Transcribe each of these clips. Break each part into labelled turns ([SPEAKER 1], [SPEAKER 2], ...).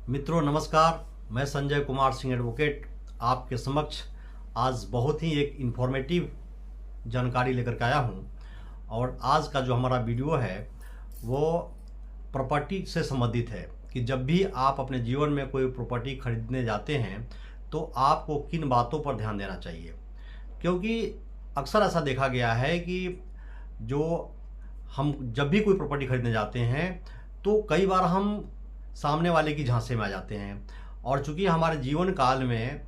[SPEAKER 1] मित्रों नमस्कार। मैं संजय कुमार सिंह एडवोकेट आपके समक्ष आज बहुत ही एक इन्फॉर्मेटिव जानकारी लेकर के आया हूँ। और आज का जो हमारा वीडियो है वो प्रॉपर्टी से संबंधित है कि जब भी आप अपने जीवन में कोई प्रॉपर्टी खरीदने जाते हैं तो आपको किन बातों पर ध्यान देना चाहिए। क्योंकि अक्सर ऐसा देखा गया है कि जो हम जब भी कोई प्रॉपर्टी खरीदने जाते हैं तो कई बार हम सामने वाले की झांसे में आ जाते हैं। और चूंकि हमारे जीवन काल में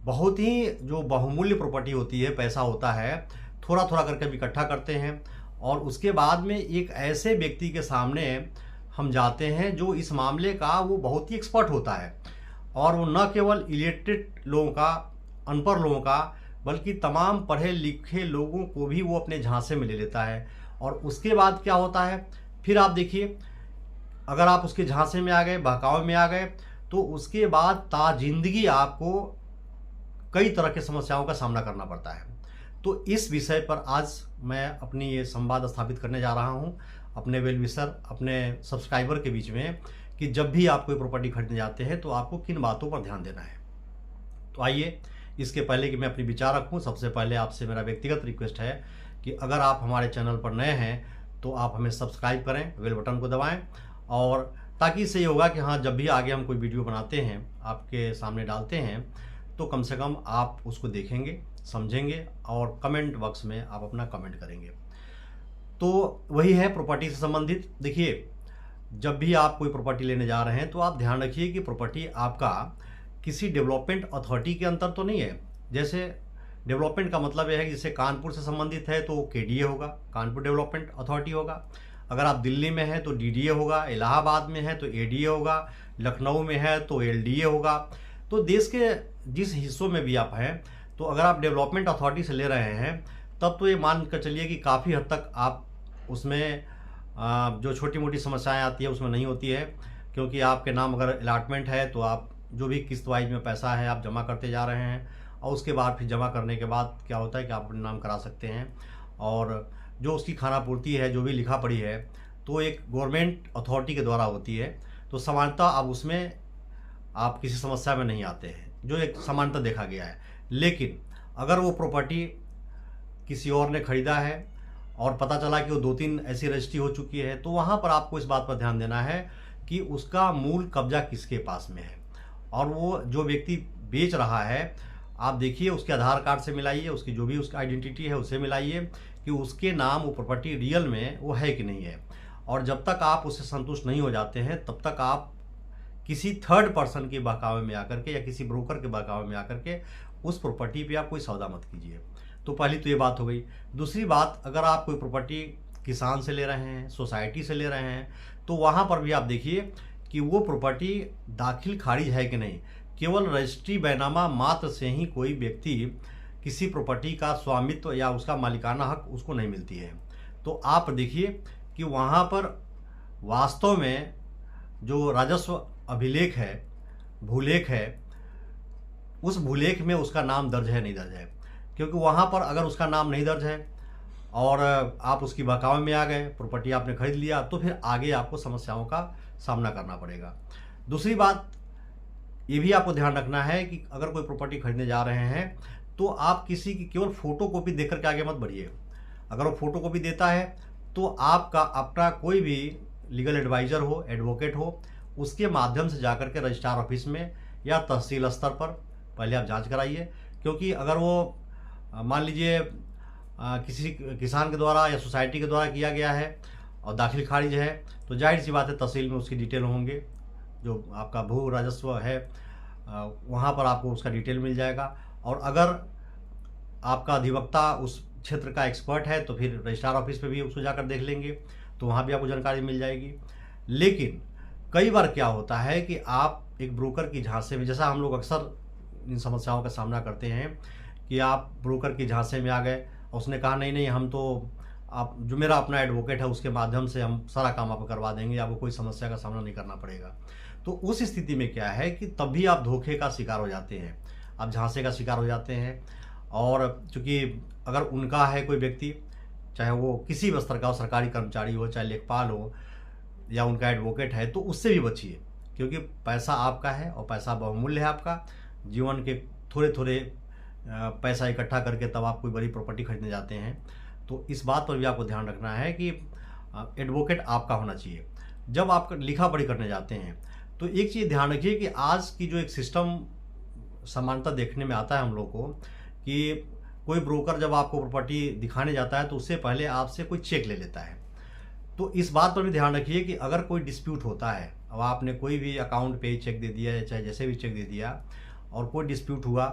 [SPEAKER 1] बहुत ही जो बहुमूल्य प्रॉपर्टी होती है, पैसा होता है, थोड़ा थोड़ा करके हम इकट्ठा करते हैं और उसके बाद में एक ऐसे व्यक्ति के सामने हम जाते हैं जो इस मामले का वो बहुत ही एक्सपर्ट होता है। और वो न केवल इलिटरेट लोगों का, अनपढ़ लोगों का, बल्कि तमाम पढ़े लिखे लोगों को भी वो अपने झांसे में ले लेता है। और उसके बाद क्या होता है, फिर आप देखिए, अगर आप उसके झांसे में आ गए, बहकावे में आ गए, तो उसके बाद ताजिंदगी आपको कई तरह की समस्याओं का सामना करना पड़ता है। तो इस विषय पर आज मैं अपनी ये संवाद स्थापित करने जा रहा हूँ अपने वेल विशर, अपने सब्सक्राइबर के बीच में, कि जब भी आप कोई प्रॉपर्टी खरीदने जाते हैं तो आपको किन बातों पर ध्यान देना है। तो आइए, इसके पहले कि मैं अपनी विचार रखूँ, सबसे पहले आपसे मेरा व्यक्तिगत रिक्वेस्ट है कि अगर आप हमारे चैनल पर नए हैं तो आप हमें सब्सक्राइब करें, बेल बटन को दबाएं, और ताकि इससे ये होगा कि हाँ, जब भी आगे हम कोई वीडियो बनाते हैं, आपके सामने डालते हैं, तो कम से कम आप उसको देखेंगे, समझेंगे और कमेंट बॉक्स में आप अपना कमेंट करेंगे। तो वही है प्रॉपर्टी से संबंधित। देखिए, जब भी आप कोई प्रॉपर्टी लेने जा रहे हैं तो आप ध्यान रखिए कि प्रॉपर्टी आपका किसी डेवलपमेंट अथॉरिटी के अंतर तो नहीं है। जैसे डेवलपमेंट का मतलब यह है कि जैसे कानपुर से संबंधित है तो केडीए होगा, कानपुर डेवलपमेंट अथॉरिटी होगा। अगर आप दिल्ली में हैं तो डीडीए होगा, इलाहाबाद में है तो एडीए होगा, लखनऊ में है तो एलडीए होगा। तो देश के जिस हिस्सों में भी आप हैं, तो अगर आप डेवलपमेंट अथॉरिटी से ले रहे हैं तब तो ये मान कर चलिए कि काफ़ी हद तक आप उसमें जो छोटी मोटी समस्याएं आती है उसमें नहीं होती है। क्योंकि आपके नाम अगर अलाटमेंट है तो आप जो भी किस्त वाइज में पैसा है आप जमा करते जा रहे हैं, और उसके बाद फिर जमा करने के बाद क्या होता है कि आप अपने नाम करा सकते हैं। और जो उसकी खाना पूर्ति है, जो भी लिखा पड़ी है, तो एक गवर्नमेंट अथॉरिटी के द्वारा होती है। तो समानता अब उसमें आप किसी समस्या में नहीं आते हैं, जो एक समानता देखा गया है। लेकिन अगर वो प्रॉपर्टी किसी और ने खरीदा है और पता चला कि वो 2-3 ऐसी रजिस्ट्री हो चुकी है, तो वहाँ पर आपको इस बात पर ध्यान देना है कि उसका मूल कब्जा किसके पास में है। और वो जो व्यक्ति बेच रहा है, आप देखिए उसके आधार कार्ड से मिलाइए, उसकी जो भी उसका आइडेंटिटी है उससे मिलाइए कि उसके नाम वो प्रॉपर्टी रियल में वो है कि नहीं है। और जब तक आप उससे संतुष्ट नहीं हो जाते हैं तब तक आप किसी थर्ड पर्सन के बहकावे में आकर के या किसी ब्रोकर के बहकावे में आकर के उस प्रॉपर्टी पे आप कोई सौदा मत कीजिए। तो पहली तो ये बात हो गई। दूसरी बात, अगर आप कोई प्रॉपर्टी किसान से ले रहे हैं, सोसाइटी से ले रहे हैं, तो वहाँ पर भी आप देखिए कि वो प्रॉपर्टी दाखिल खारिज है कि नहीं। केवल रजिस्ट्री बैनामा मात्र से ही कोई व्यक्ति किसी प्रॉपर्टी का स्वामित्व या उसका मालिकाना हक उसको नहीं मिलती है। तो आप देखिए कि वहाँ पर वास्तव में जो राजस्व अभिलेख है, भूलेख है, उस भूलेख में उसका नाम दर्ज है नहीं दर्ज है। क्योंकि वहाँ पर अगर उसका नाम नहीं दर्ज है और आप उसकी बहकावे में आ गए, प्रॉपर्टी आपने खरीद लिया, तो फिर आगे आपको समस्याओं का सामना करना पड़ेगा। दूसरी बात ये भी आपको ध्यान रखना है कि अगर कोई प्रॉपर्टी खरीदने जा रहे हैं तो आप किसी की केवल फ़ोटो कॉपी देख करके आगे मत बढ़िए। अगर वो फ़ोटो कॉपी देता है तो आपका अपना कोई भी लीगल एडवाइज़र हो, एडवोकेट हो, उसके माध्यम से जाकर के रजिस्ट्रार ऑफिस में या तहसील स्तर पर पहले आप जांच कराइए। क्योंकि अगर वो मान लीजिए किसी किसान के द्वारा या सोसाइटी के द्वारा किया गया है और दाखिल खारिज है, तो जाहिर सी बात है तहसील में उसकी डिटेल होंगे, जो आपका भू राजस्व है वहाँ पर आपको उसका डिटेल मिल जाएगा। और अगर आपका अधिवक्ता उस क्षेत्र का एक्सपर्ट है तो फिर रजिस्ट्रार ऑफिस पे भी उसको जाकर देख लेंगे, तो वहाँ भी आपको जानकारी मिल जाएगी। लेकिन कई बार क्या होता है कि आप एक ब्रोकर की झांसे में, जैसा हम लोग अक्सर इन समस्याओं का सामना करते हैं कि आप ब्रोकर की झांसे में आ गए और उसने कहा नहीं नहीं, हम तो आप जो मेरा अपना एडवोकेट है उसके माध्यम से हम सारा काम आपको करवा देंगे, आपको कोई समस्या का सामना नहीं करना पड़ेगा। तो उस स्थिति में क्या है कि तब भी आप धोखे का शिकार हो जाते हैं, आप झांसे का शिकार हो जाते हैं। और चूँकि अगर उनका है कोई व्यक्ति, चाहे वो किसी भी स्तर का हो, सरकारी कर्मचारी हो, चाहे लेखपाल हो, या उनका एडवोकेट है, तो उससे भी बचिए। क्योंकि पैसा आपका है और पैसा बहुमूल्य है आपका। जीवन के थोड़े थोड़े पैसा इकट्ठा करके तब आप कोई बड़ी प्रॉपर्टी खरीदने जाते हैं। तो इस बात पर भी आपको ध्यान रखना है कि एडवोकेट आपका होना चाहिए। जब आप लिखा पढ़ी करने जाते हैं तो एक चीज़ ध्यान रखिए कि आज की जो एक सिस्टम समानता देखने में आता है हम लोग को, कि कोई ब्रोकर जब आपको प्रॉपर्टी दिखाने जाता है तो उससे पहले आपसे कोई चेक ले लेता है। तो इस बात पर भी ध्यान रखिए कि अगर कोई डिस्प्यूट होता है, अब आपने कोई भी अकाउंट पे चेक दे दिया या चाहे जैसे भी चेक दे दिया और कोई डिस्प्यूट हुआ,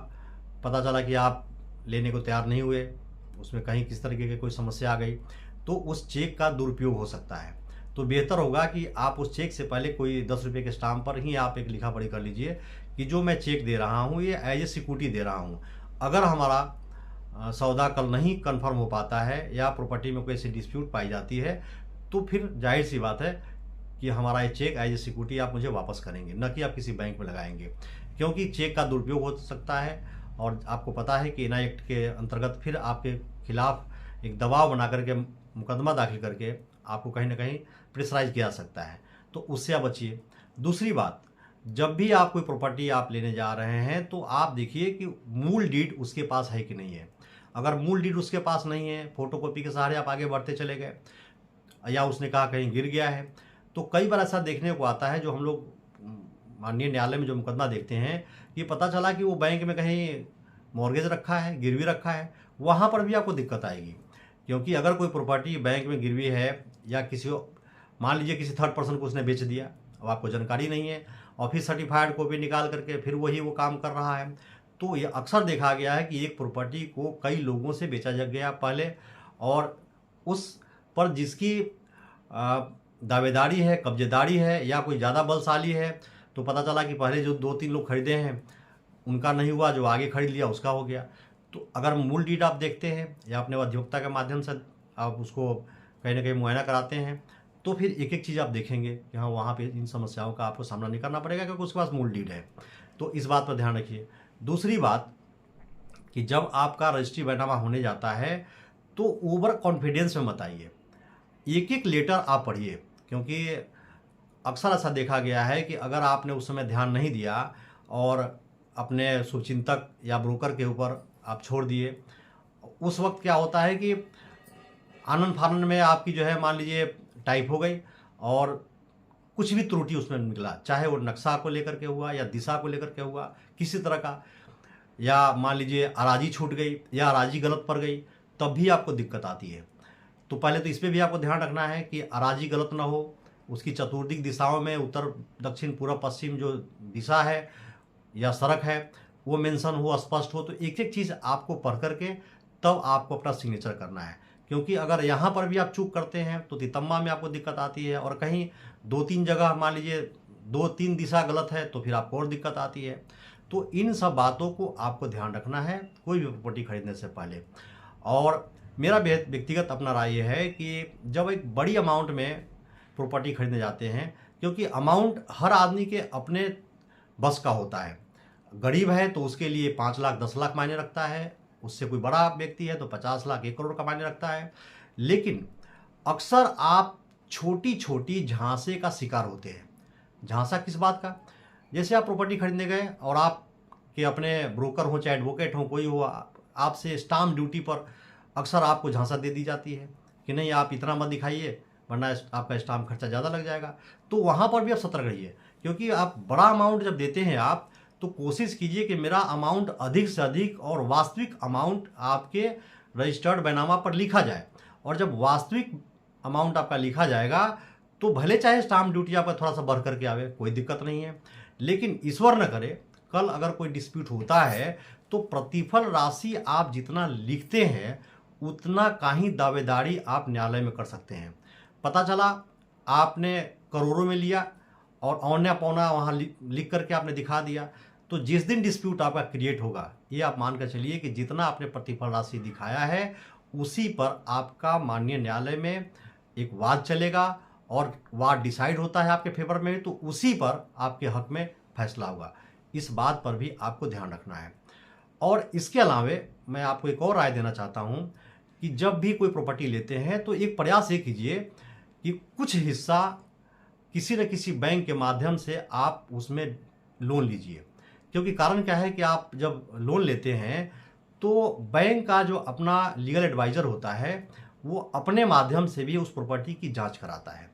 [SPEAKER 1] पता चला कि आप लेने को तैयार नहीं हुए, उसमें कहीं किस तरीके की कोई समस्या आ गई, तो उस चेक का दुरुपयोग हो सकता है। तो बेहतर होगा कि आप उस चेक से पहले कोई 10 रुपये के स्टाम्प पर ही आप एक लिखा पढ़ी कर लीजिए कि जो मैं चेक दे रहा हूँ ये एज ए सिक्योरिटी दे रहा हूँ। अगर हमारा सौदा कल नहीं कन्फर्म हो पाता है या प्रॉपर्टी में कोई ऐसी डिस्प्यूट पाई जाती है तो फिर जाहिर सी बात है कि हमारा ये चेक एज ए सिक्योरिटी आप मुझे वापस करेंगे, न कि आप किसी बैंक में लगाएंगे, क्योंकि चेक का दुरुपयोग हो सकता है। और आपको पता है कि एनआई एक्ट के अंतर्गत फिर आपके खिलाफ एक दबाव बना करके मुकदमा दाखिल करके आपको कहीं ना कहीं प्रेशराइज किया जा सकता है, तो उससे आप बचिए। दूसरी बात, जब भी आप कोई प्रॉपर्टी आप लेने जा रहे हैं तो आप देखिए कि मूल डीड उसके पास है कि नहीं है। अगर मूल डीड उसके पास नहीं है, फोटोकॉपी के सहारे आप आगे बढ़ते चले गए या उसने कहा कहीं गिर गया है, तो कई बार ऐसा देखने को आता है जो हम लोग माननीय न्यायालय में जो मुकदमा देखते हैं कि पता चला कि वो बैंक में कहीं मॉर्गेज रखा है, गिरवी रखा है, वहाँ पर भी आपको दिक्कत आएगी। क्योंकि अगर कोई प्रॉपर्टी बैंक में गिरवी है या किसी मान लीजिए किसी थर्ड पर्सन को उसने बेच दिया, अब आपको जानकारी नहीं है और फिर सर्टिफाइड कॉपी निकाल करके फिर वही वो काम कर रहा है, तो ये अक्सर देखा गया है कि एक प्रॉपर्टी को कई लोगों से बेचा जा गया पहले, और उस पर जिसकी दावेदारी है, कब्जेदारी है या कोई ज़्यादा बलशाली है, तो पता चला कि पहले जो 2-3 लोग खरीदे हैं उनका नहीं हुआ, जो आगे खरीद लिया उसका हो गया। तो अगर मूल डीड आप देखते हैं या अपने अधिवक्ता के माध्यम से आप उसको कहीं ना कहीं मुआयना कराते हैं, तो फिर एक एक चीज़ आप देखेंगे कि हाँ वहाँ पे इन समस्याओं का आपको सामना नहीं करना पड़ेगा क्योंकि उसके पास मूल डीड है। तो इस बात पर ध्यान रखिए। दूसरी बात कि जब आपका रजिस्ट्री बैनामा होने जाता है तो ओवर कॉन्फिडेंस में मत आइए, एक एक लेटर आप पढ़िए, क्योंकि अक्सर ऐसा देखा गया है कि अगर आपने उस समय ध्यान नहीं दिया और अपने शुभचिंतक या ब्रोकर के ऊपर आप छोड़ दिए, उस वक्त क्या होता है कि आनंद फानंद में आपकी जो है मान लीजिए टाइप हो गई और कुछ भी त्रुटि उसमें निकला, चाहे वो नक्शा को लेकर के हुआ या दिशा को लेकर के हुआ किसी तरह का, या मान लीजिए अराजी छूट गई या अराजी गलत पड़ गई, तब भी आपको दिक्कत आती है। तो पहले तो इस पर भी आपको ध्यान रखना है कि अराजी गलत ना हो, उसकी चतुर्दिक दिशाओं में उत्तर दक्षिण पूर्व पश्चिम जो दिशा है या सड़क है वो मेंशन हो, स्पष्ट हो। तो एक एक चीज़ आपको पढ़ करके तब आपको अपना सिग्नेचर करना है, क्योंकि अगर यहाँ पर भी आप चूक करते हैं तो तितम्मा में आपको दिक्कत आती है, और कहीं 2-3 जगह मान लीजिए 2-3 दिशा गलत है तो फिर आपको और दिक्कत आती है। तो इन सब बातों को आपको ध्यान रखना है कोई भी प्रॉपर्टी खरीदने से पहले। और मेरा व्यक्तिगत अपना राय ये है कि जब एक बड़ी अमाउंट में प्रॉपर्टी खरीदने जाते हैं, क्योंकि अमाउंट हर आदमी के अपने बस का होता है, गरीब है तो उसके लिए 5 लाख 10 लाख मायने रखता है, उससे कोई बड़ा व्यक्ति है तो 50 लाख 1 करोड़ का मायने रखता है। लेकिन अक्सर आप छोटी छोटी झांसे का शिकार होते हैं। झांसा किस बात का? जैसे आप प्रॉपर्टी खरीदने गए और आप के अपने ब्रोकर हो चाहे एडवोकेट हो कोई हो, आपसे स्टाम्प ड्यूटी पर अक्सर आपको झांसा दे दी जाती है कि नहीं आप इतना मत दिखाइए वरना आपका स्टाम्प खर्चा ज़्यादा लग जाएगा। तो वहाँ पर भी आप सतर्क रहिए, क्योंकि आप बड़ा अमाउंट जब देते हैं आप तो कोशिश कीजिए कि मेरा अमाउंट अधिक से अधिक और वास्तविक अमाउंट आपके रजिस्टर्ड बैनामा पर लिखा जाए। और जब वास्तविक अमाउंट आपका लिखा जाएगा तो भले चाहे स्टाम्प ड्यूटी आपका थोड़ा सा बढ़ करके आवे, कोई दिक्कत नहीं है, लेकिन ईश्वर न करे कल अगर कोई डिस्प्यूट होता है तो प्रतिफल राशि आप जितना लिखते हैं उतना का ही दावेदारी आप न्यायालय में कर सकते हैं। पता चला आपने करोड़ों में लिया और औना पौना वहाँ लिख करके आपने दिखा दिया, तो जिस दिन डिस्प्यूट आपका क्रिएट होगा ये आप मान कर चलिए कि जितना आपने प्रतिफल राशि दिखाया है उसी पर आपका माननीय न्यायालय में एक वाद चलेगा और वाद डिसाइड होता है आपके फेवर में, तो उसी पर आपके हक में फैसला होगा। इस बात पर भी आपको ध्यान रखना है। और इसके अलावे मैं आपको एक और राय देना चाहता हूँ कि जब भी कोई प्रॉपर्टी लेते हैं तो एक प्रयास ये कीजिए कि कुछ हिस्सा किसी न किसी बैंक के माध्यम से आप उसमें लोन लीजिए। क्योंकि कारण क्या है कि आप जब लोन लेते हैं तो बैंक का जो अपना लीगल एडवाइज़र होता है वो अपने माध्यम से भी उस प्रॉपर्टी की जांच कराता है।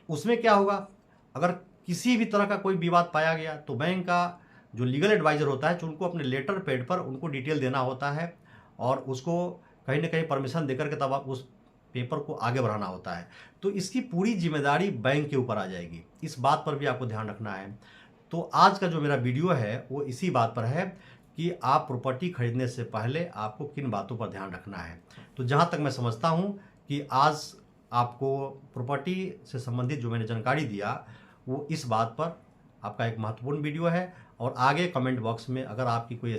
[SPEAKER 1] उसमें क्या होगा, अगर किसी भी तरह का कोई विवाद पाया गया तो बैंक का जो लीगल एडवाइज़र होता है, जो उनको अपने लेटर पैड पर उनको डिटेल देना होता है और उसको कहीं ना कहीं परमिशन देकर के तब आप उस पेपर को आगे बढ़ाना होता है। तो इसकी पूरी जिम्मेदारी बैंक के ऊपर आ जाएगी, इस बात पर भी आपको ध्यान रखना है। तो आज का जो मेरा वीडियो है वो इसी बात पर है कि आप प्रॉपर्टी खरीदने से पहले आपको किन बातों पर ध्यान रखना है। तो जहाँ तक मैं समझता हूँ कि आज आपको प्रॉपर्टी से संबंधित जो मैंने जानकारी दिया वो इस बात पर आपका एक महत्वपूर्ण वीडियो है। और आगे कमेंट बॉक्स में अगर आपकी कोई ऐसी